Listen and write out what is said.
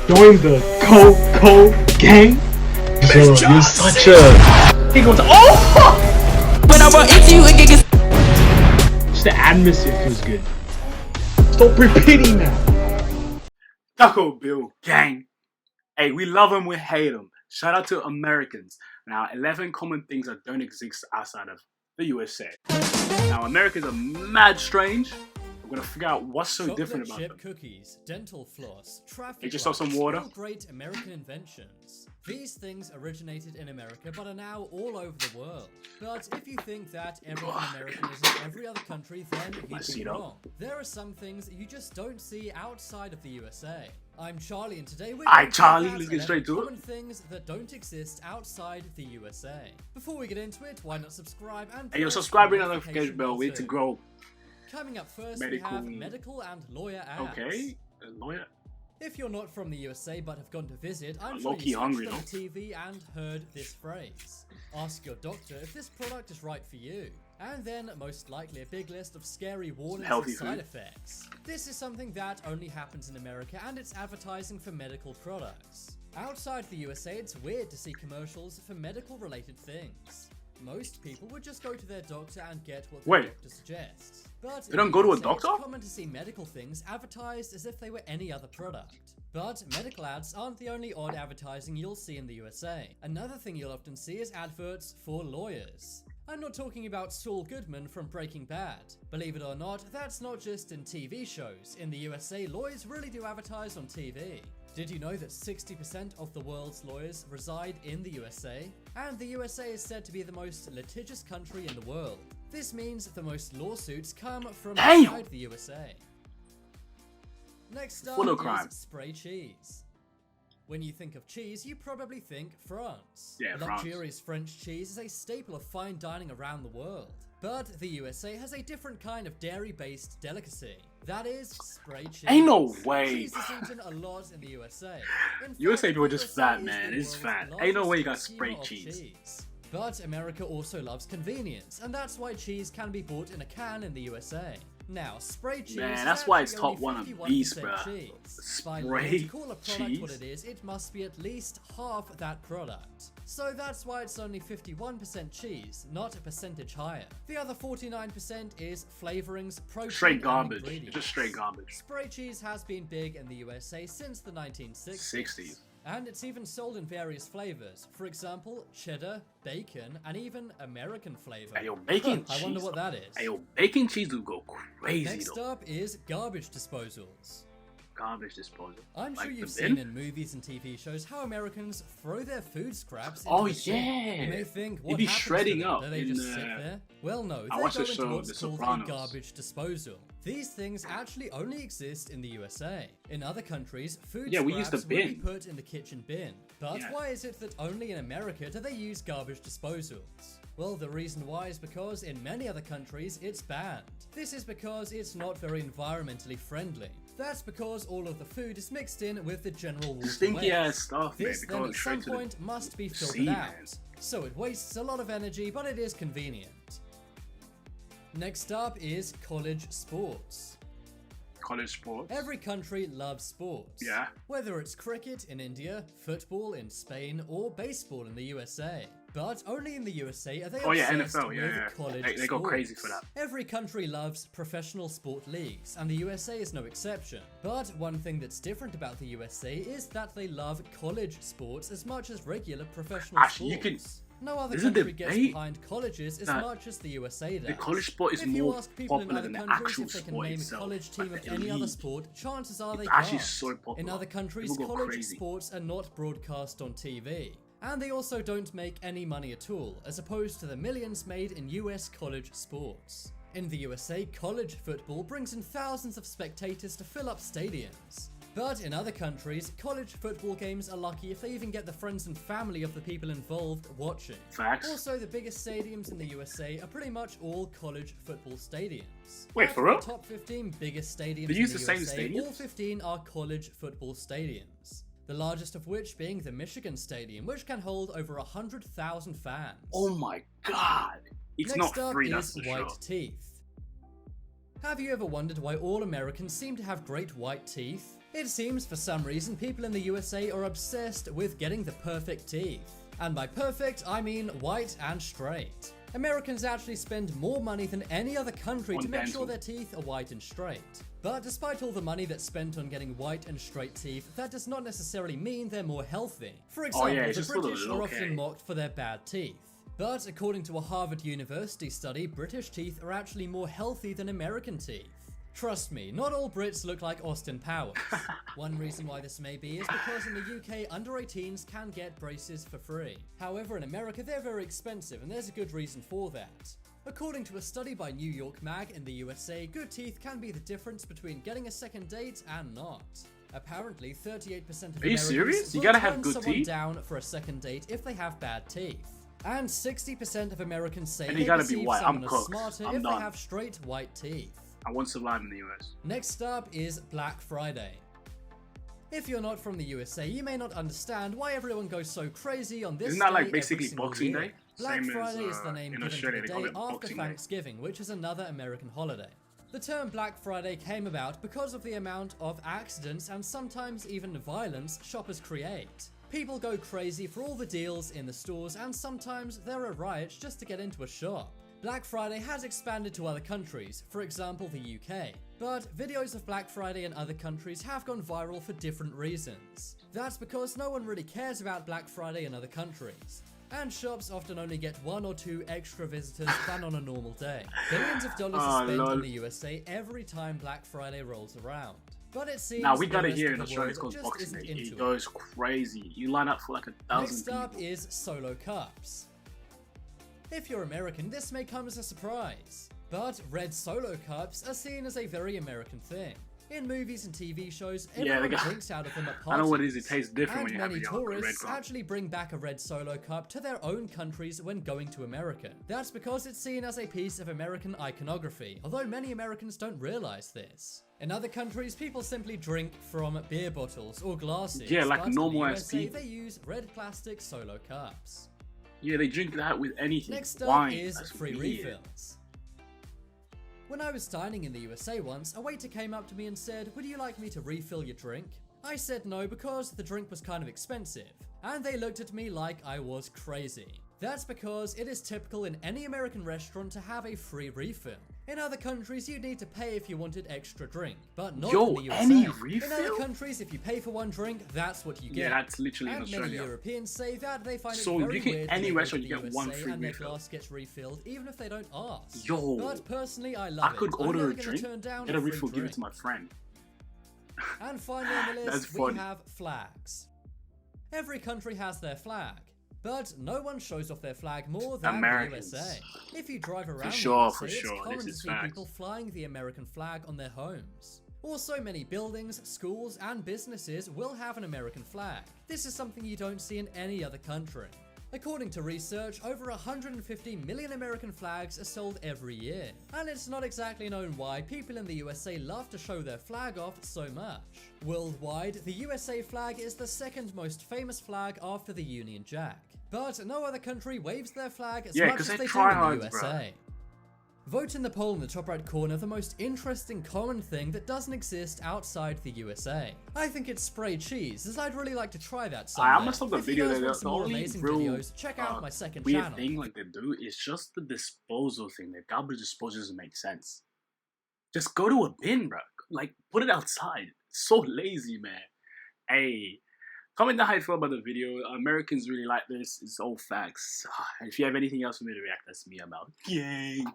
Join the Coco gang. Bro, you're such a. He goes, oh! When I run into you, it gets. Just the atmosphere feels good. Stop repeating that. Taco Bill gang. Hey, we love them, we hate them. Shout out to Americans. Now, 11 common things that don't exist outside of the USA. Now, Americans are mad strange. We're gonna figure out what's so different about them. Cookies, dental floss, traffic Hey, just saw some water. all great American inventions. These things originated in America but are now all over the world. But if you think that everything American is in every other country, then you'd be wrong. There are some things you just don't see outside of the USA. I'm Charlie, and today we're going to Charlie, look let's at get straight to it. common things that don't exist outside the USA. Before we get into it, why not subscribe and Hey, yo, press subscribe the ring and notification bell. We need to too. grow. Coming up first, Medical- we have medical and lawyer ads. Okay, a lawyer. If you're not from the USA but have gone to visit, I'm I'm sure low-key you hungry, switched on TV and heard this phrase. Ask your doctor if this product is right for you. And then, most likely, a big list of scary warnings Healthy and side food. effects. This is something that only happens in America, and it's advertising for medical products. Outside the USA, it's weird to see commercials for medical-related things. Most people would just go to their doctor and get what the doctor suggests. But They don't go to a it's doctor? common to see medical things advertised as if they were any other product. But medical ads aren't the only odd advertising you'll see in the USA. Another thing you'll often see is adverts for lawyers. I'm not talking about Saul Goodman from Breaking Bad. Believe it or not, that's not just in TV shows. In the USA, lawyers really do advertise on TV. Did you know that 60% of the world's lawyers reside in the USA? And the USA is said to be the most litigious country in the world. This means the most lawsuits come from outside the USA. Next up Full of crime. is spray cheese. When you think of cheese, you probably think France. Yeah, France. Luxurious French cheese is a staple of fine dining around the world. But the USA has a different kind of dairy-based delicacy. That is spray cheese. Ain't no way. Cheese is eaten a lot in the USA. In USA fact, people are the just USA fat, is man. the It's world's fat. Ain't no largest way you got consumer spray of cheese. But America also loves convenience, and that's why cheese can be bought in a can in the USA. Now, spray cheese Man, is that's why it's actually top one only of beast, 51% bruh. cheese. By law, Spray to call a product cheese? what it is, it must be at least half that product. So that's why it's only 51% cheese, not a percentage higher. The other 49% is flavorings, protein, Straight and garbage. ingredients. It's just straight garbage. Spray cheese has been big in the USA since the 1960s. 60s. And it's even sold in various flavors. For example, cheddar, bacon, and even American flavor. Hey, yo, bacon I cheese. wonder what that is. Hey, yo, bacon cheese would go crazy, Next though. up is garbage disposals. Garbage disposal. I'm sure Like you've the seen bin? in movies and TV shows how Americans throw their food scraps into Oh, the sink. yeah. You may think, They what be happens shredding to them? up Do they in, just sit there? Well, no, I they watched go the into show, what's The called a Sopranos. garbage disposal. These things actually only exist in the USA. In other countries, food Yeah, we use the scraps will be bin. put in the kitchen bin. But Yeah. why is it that only in America do they use garbage disposals? Well, the reason why is because in many other countries it's banned. This is because it's not very environmentally friendly. That's because all of the food is mixed in with the general water Stinky waste. ass stuff, man. This They then go at straight some to the point must be sea, filtered out. man. So it wastes a lot of energy, but it is convenient. Next up is college sports. College sports. Every country loves sports. Yeah. Whether it's cricket in India, football in Spain, or baseball in the USA. But only in the USA are they Oh, yeah, obsessed NFL, with yeah. college They go sports. crazy for that. Every country loves professional sport leagues, and the USA is no exception. But one thing that's different about the USA is that they love college sports as much as regular professional Actually, you sports. No other there's a country gets debate behind colleges as that much as the USA does. the college sport is If you more ask people in popular other than the countries actual if they can sport name itself. a college team Like of the any other league. sport, chances are they It's can't. actually so popular. In other countries, People go college crazy. sports are not broadcast on TV. And they also don't make any money at all, as opposed to the millions made in US college sports. In the USA, college football brings in thousands of spectators to fill up stadiums. But in other countries, college football games are lucky if they even get the friends and family of the people involved watching. Facts. Also, the biggest stadiums in the USA are pretty much all college football stadiums. Wait, Out for of real? the top 15 biggest stadiums They in use the the same USA, stadiums? all 15 are college football stadiums. The largest of which being the Michigan Stadium, which can hold over 100,000 fans. Oh my god. It's Next not up free, is that's for white sure. teeth. Have you ever wondered why all Americans seem to have great white teeth? It seems for some reason people in the USA are obsessed with getting the perfect teeth. And by perfect, I mean white and straight. Americans actually spend more money than any other country to make sure their teeth are white and straight. But despite all the money that's spent on getting white and straight teeth, that does not necessarily mean they're more healthy. For example, the British are often mocked for their bad teeth. But according to a Harvard University study, British teeth are actually more healthy than American teeth. Trust me, not all Brits look like Austin Powers. One reason why this may be is because in the UK, under 18s can get braces for free. However, in America, they're very expensive, and there's a good reason for that. According to a study by New York Mag, in the USA, good teeth can be the difference between getting a second date and not. Apparently, 38% of Americans will turn someone down for a second date if they have bad teeth. And 60% of Americans say they perceive someone as smarter if they have straight white teeth. I want to live in the US. Next up is Black Friday. If you're not from the USA, you may not understand why everyone goes so crazy on this Isn't that day like basically every single Boxing year. Day? Black Same Friday as, is the name in given Australia, to they the call day it after Boxing Day. Thanksgiving, which is another American holiday. The term Black Friday came about because of the amount of accidents and sometimes even violence shoppers create. People go crazy for all the deals in the stores, and sometimes there are riots just to get into a shop. Black Friday has expanded to other countries, for example the UK, but videos of Black Friday in other countries have gone viral for different reasons. That's because no one really cares about Black Friday in other countries, and shops often only get 1 or 2 extra visitors than on a normal day. Billions of dollars are spent in the USA every time Black Friday rolls around. But it seems now we got it here in Australia, it's called Boxing Day. It goes crazy. You line up for like 1,000 Next people. up is Solo Cups. If you're American, this may come as a surprise, but red Solo Cups are seen as a very American thing. In movies and TV shows, everyone drinks out of them at parties. I know what it is, it tastes different when you have a many red tourists cup. actually bring back a red Solo Cup to their own countries when going to America. That's because it's seen as a piece of American iconography, although many Americans don't realize this. In other countries, people simply drink from beer bottles or glasses. Yeah, like but normal in the ass USA, people. they use red plastic Solo Cups. Yeah, they drink that with anything. Next up Wine. is That's free weird. refills. When I was dining in the USA once, a waiter came up to me and said, "Would you like me to refill your drink?" I said no because the drink was kind of expensive, and they looked at me like I was crazy. That's because it is typical in any American restaurant to have a free refill. In other countries, you'd need to pay if you wanted extra drink, but not in the USA. Any In refill? other countries, if you pay for one drink, that's what you get. Yeah, that's literally in And many Australia. Europeans say that they find So it very you can weird any when they go restaurant to you the get one USA free and their refill. glass gets refilled, even if they don't ask. Yo, But personally, I love I could it. I'm order never a gonna drink, turn down get a free refill, give it drink. to my friend. And finally on the That's list, we funny. have flags. Every country has their flag, but no one shows off their flag more than Americans. the USA. If you drive around For sure, the USA, for sure. it's common This to is see facts. people flying the American flag on their homes. Also, many buildings, schools, and businesses will have an American flag. This is something you don't see in any other country. According to research, over 150 million American flags are sold every year. And it's not exactly known why people in the USA love to show their flag off so much. Worldwide, the USA flag is the second most famous flag after the Union Jack. But no other country waves their flag as much as they do in the USA. Vote in the poll in the top right corner the most interesting common thing that doesn't exist outside the USA. I think it's spray cheese, as I'd really like to try that someday. I'm gonna stop the If you video guys there. want The some more only amazing real videos, check out my second weird channel. thing like they do is just the disposal thing. The garbage disposal doesn't make sense. Just go to a bin, bro. Like, put it outside. It's so lazy, man. Hey, comment down how you feel about the video. Americans really like this. It's all facts. And if you have anything else for me to react, that's me. I'm out. Gang.